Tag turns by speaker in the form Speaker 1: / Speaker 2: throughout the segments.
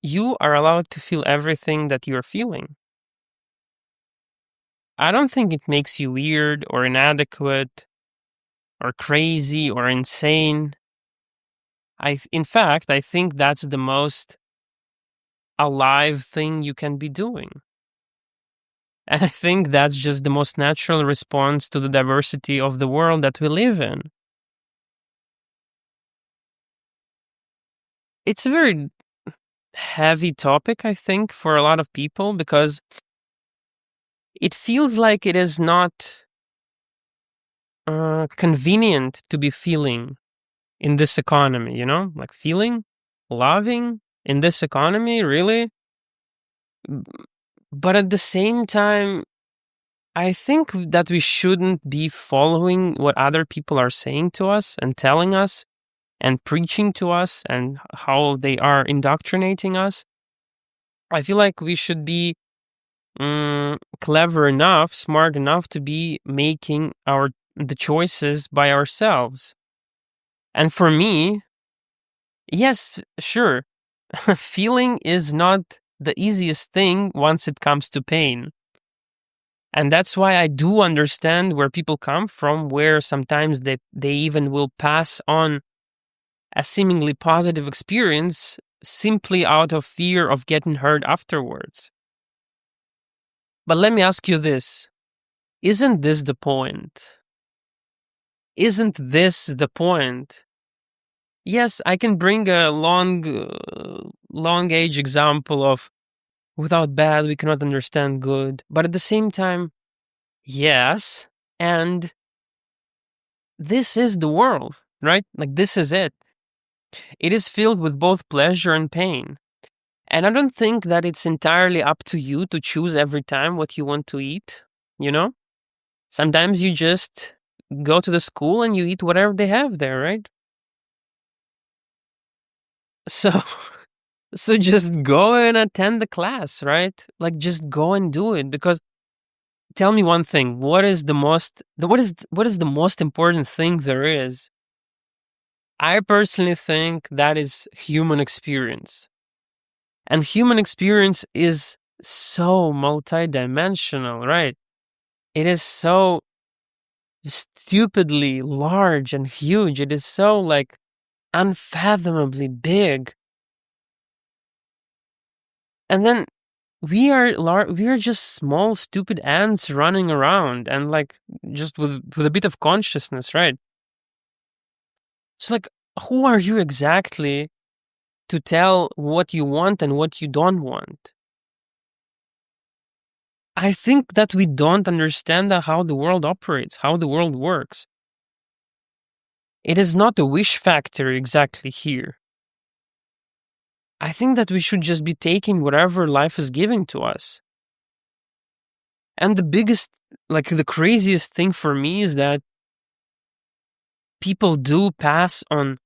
Speaker 1: you are allowed to feel everything that you're feeling. I don't think it makes you weird or inadequate or crazy or insane. In fact, I think that's the most alive thing you can be doing. And I think that's just the most natural response to the diversity of the world that we live in. It's a very heavy topic, I think, for a lot of people because it feels like it is not convenient to be feeling in this economy, like feeling, loving in this economy, really. But at the same time, I think that we shouldn't be following what other people are saying to us and telling us and preaching to us and how they are indoctrinating us. I feel like we should be clever enough, smart enough to be making the choices by ourselves. And for me, yes, sure, feeling is not the easiest thing once it comes to pain. And that's why I do understand where people come from, where sometimes they even will pass on a seemingly positive experience simply out of fear of getting hurt afterwards. But let me ask you this. Isn't this the point? Isn't this the point? Yes, I can bring a long age example of without bad, we cannot understand good. But at the same time, yes, and this is the world, right? Like, this is it. It is filled with both pleasure and pain. And I don't think that it's entirely up to you to choose every time what you want to eat, you know? Sometimes you just go to the school and you eat whatever they have there, right? So so just go and attend the class, right? Like, just go and do it because tell me one thing, what is the most important thing there is? I personally think that is human experience. And human experience is so multidimensional, right? It is so stupidly large and huge. It is so like unfathomably big. And then we are just small stupid ants running around and like just with a bit of consciousness, right? So like who are you exactly to tell what you want and what you don't want? I think that we don't understand how the world operates, how the world works. It is not a wish factory exactly here. I think that we should just be taking whatever life is giving to us. And the biggest, like the craziest thing for me is that people do pass on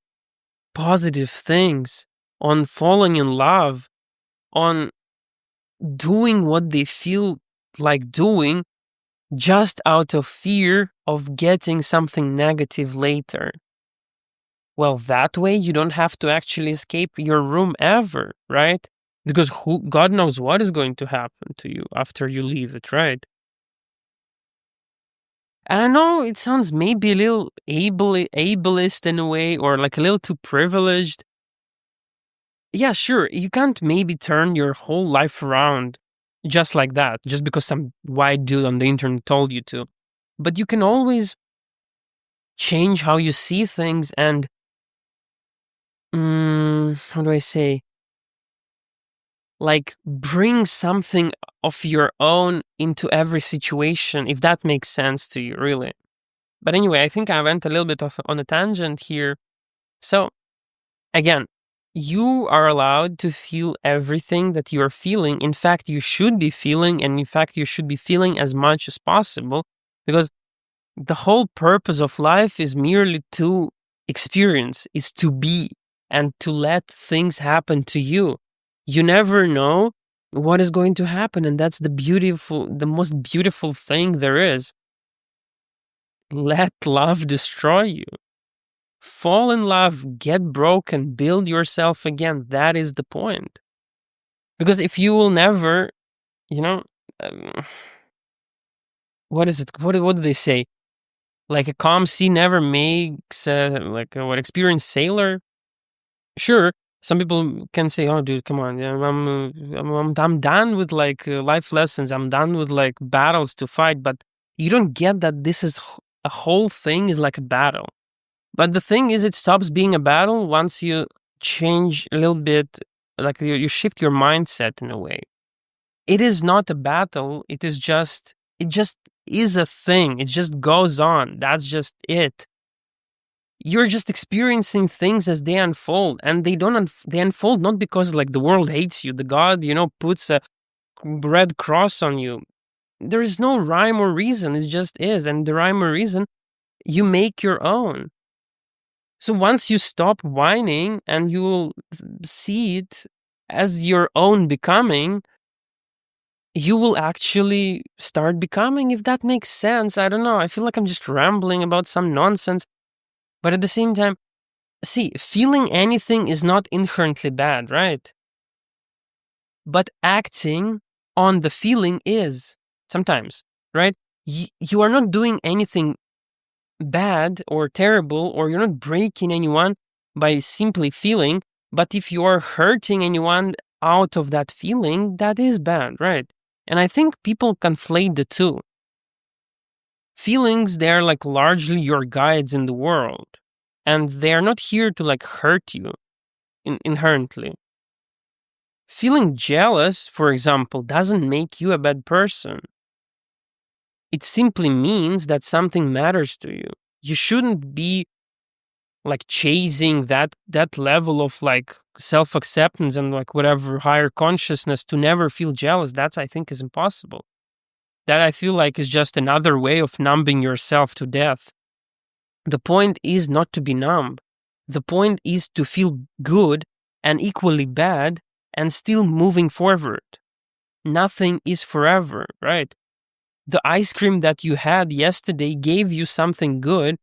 Speaker 1: positive things, on falling in love, on doing what they feel like doing just out of fear of getting something negative later. Well, that way you don't have to actually escape your room ever, right? Because God knows what is going to happen to you after you leave it, right? And I know it sounds maybe a little ableist in a way or like a little too privileged. Yeah, sure, you can't maybe turn your whole life around just like that, just because some white dude on the internet told you to. But you can always change how you see things and, how do I say, like bring something of your own into every situation, if that makes sense to you, really. But anyway, I think I went a little bit on a tangent here. So, again, you are allowed to feel everything that you're feeling. In fact, you should be feeling, and in fact, you should be feeling as much as possible because the whole purpose of life is merely to experience, is to be, and to let things happen to you. You never know what is going to happen, and that's the most beautiful thing there is. Let love destroy you. Fall in love, get broken, build yourself again. That is the point. Because if you will never, you know, um, what is it? What do they say? Like a calm sea never makes what experienced sailor. Sure, some people can say, "Oh, dude, come on, yeah, I'm done with like life lessons. I'm done with like battles to fight." But you don't get that this is a whole thing is like a battle. But the thing is, it stops being a battle once you change a little bit, like you shift your mindset in a way. It is not a battle. It just is a thing. It just goes on. That's just it. You're just experiencing things as they unfold, and they don't. They unfold not because like the world hates you. The God, puts a red cross on you. There is no rhyme or reason. It just is, and the rhyme or reason you make your own. So once you stop whining and you will see it as your own becoming, you will actually start becoming, if that makes sense. I don't know. I feel like I'm just rambling about some nonsense. But at the same time, see, feeling anything is not inherently bad, right? But acting on the feeling is sometimes, right? You are not doing anything bad or terrible, or you're not breaking anyone by simply feeling. But if you are hurting anyone out of that feeling, that is bad, right? And I think people conflate the two. Feelings, they're like largely your guides in the world, and they're not here to like hurt you inherently. Feeling jealous, for example, doesn't make you a bad person. It simply means that something matters to you. You shouldn't be like chasing that level of like self-acceptance and like whatever higher consciousness to never feel jealous. That I think is impossible. That I feel like is just another way of numbing yourself to death. The point is not to be numb. The point is to feel good and equally bad and still moving forward. Nothing is forever, right? The ice cream that you had yesterday gave you something good,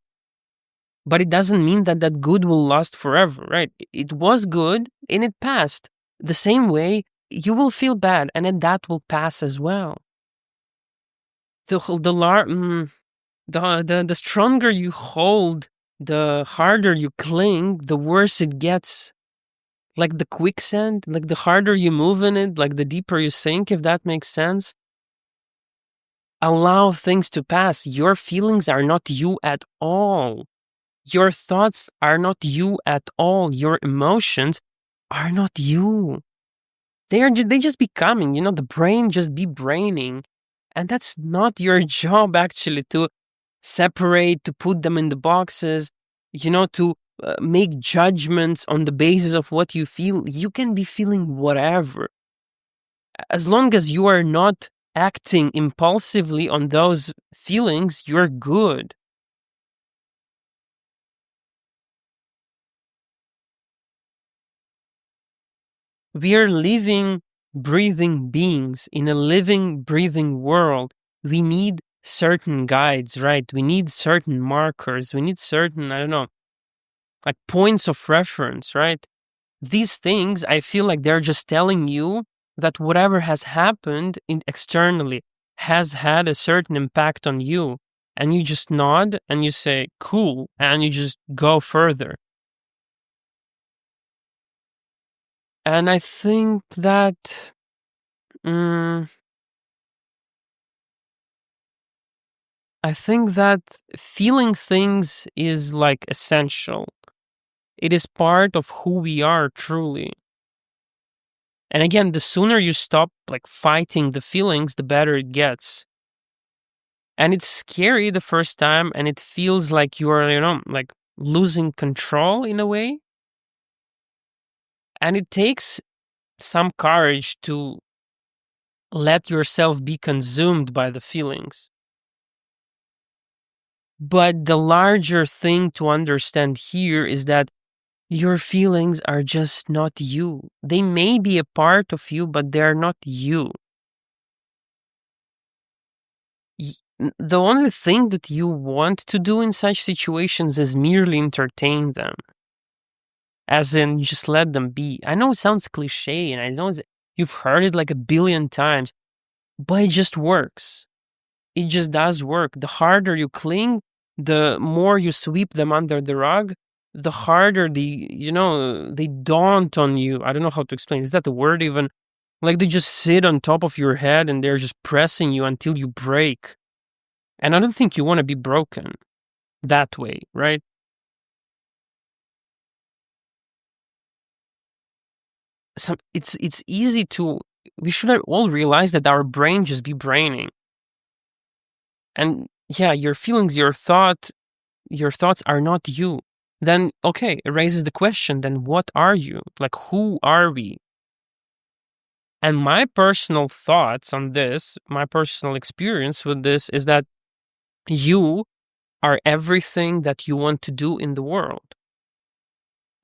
Speaker 1: but it doesn't mean that that good will last forever, right? It was good and it passed. The same way, you will feel bad and then that will pass as well. The stronger you hold, the harder you cling, the worse it gets. Like the quicksand, like the harder you move in it, like the deeper you sink, if that makes sense. Allow things to pass. Your feelings are not you at all. Your thoughts are not you at all. Your emotions are not you. They just be coming, the brain just be braining. And that's not your job actually to separate, to put them in the boxes, to make judgments on the basis of what you feel. You can be feeling whatever. As long as you are not acting impulsively on those feelings, you're good. We are living, breathing beings in a living, breathing world. We need certain guides, right? We need certain markers. We need certain, I don't know, like points of reference, right? These things, I feel like they're just telling you that whatever has happened externally has had a certain impact on you. And you just nod and you say, cool, and you just go further. And I think that mm, feeling things is like essential. It is part of who we are truly. And again, the sooner you stop like fighting the feelings, the better it gets. And it's scary the first time, and it feels like you are, like losing control in a way. And it takes some courage to let yourself be consumed by the feelings. But the larger thing to understand here is that your feelings are just not you. They may be a part of you, but they're not you. The only thing that you want to do in such situations is merely entertain them. As in, just let them be. I know it sounds cliche, and I know You've heard it like a billion times, but it just works. It just does work. The harder you cling, the more you sweep them under the rug, the harder they daunt on you. I don't know how to explain. Is that the word even? Like they just sit on top of your head and they're just pressing you until you break. And I don't think you want to be broken that way, right? It's easy to, we should all realize that our brain just be braining. And yeah, your feelings, your thoughts are not you. Then okay, it raises the question, then what are you? Like who are we? And my personal thoughts on this, my personal experience with this is that you are everything that you want to do in the world.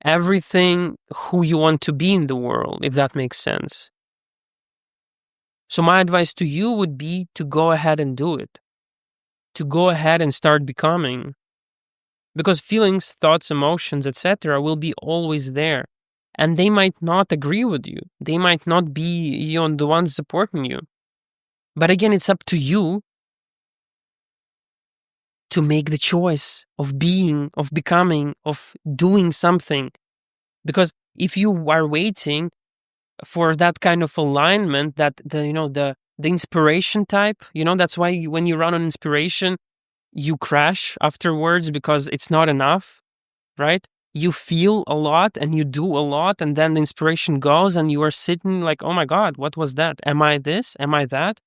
Speaker 1: Everything who you want to be in the world, if that makes sense. So my advice to you would be to go ahead and do it. To go ahead and start becoming. Because feelings, thoughts, emotions, etc. will be always there. And they might not agree with you. They might not be the ones supporting you. But again, it's up to you to make the choice of being, of becoming, of doing something. Because if you are waiting for that kind of alignment, that the inspiration type, that's why when you run on inspiration, you crash afterwards because it's not enough, right? You feel a lot and you do a lot, and then the inspiration goes and you are sitting like, oh my God, what was that? Am I this? Am I that?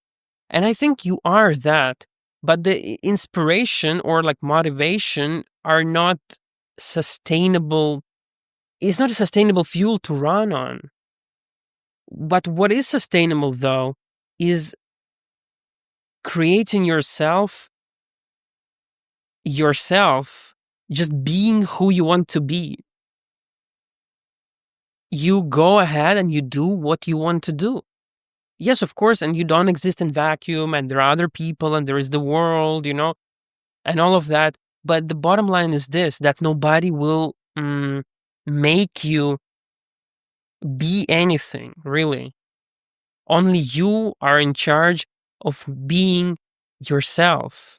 Speaker 1: And I think you are that. But the inspiration or like motivation are not sustainable. It's not a sustainable fuel to run on. But what is sustainable though is creating yourself, just being who you want to be. You go ahead and you do what you want to do. Yes, of course, and you don't exist in vacuum, and there are other people, and there is the world, and all of that. But the bottom line is this, that nobody will make you be anything, really. Only you are in charge of being yourself.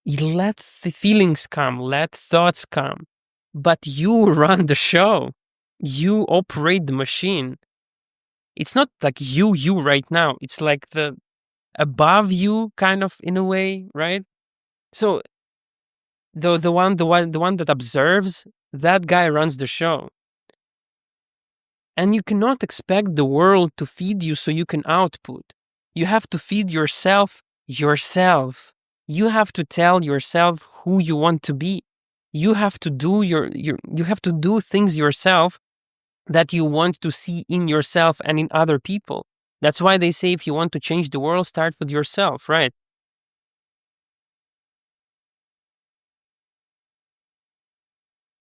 Speaker 1: You let the feelings come, let thoughts come, but you run the show. You operate the machine. It's not like you right now. It's like the above you kind of in a way, right? So the one that observes, that guy runs the show. And you cannot expect the world to feed you so you can output. You have to feed yourself. You have to tell yourself who you want to be. You have to do you have to do things yourself that you want to see in yourself and in other people. That's why they say if you want to change the world, start with yourself, right?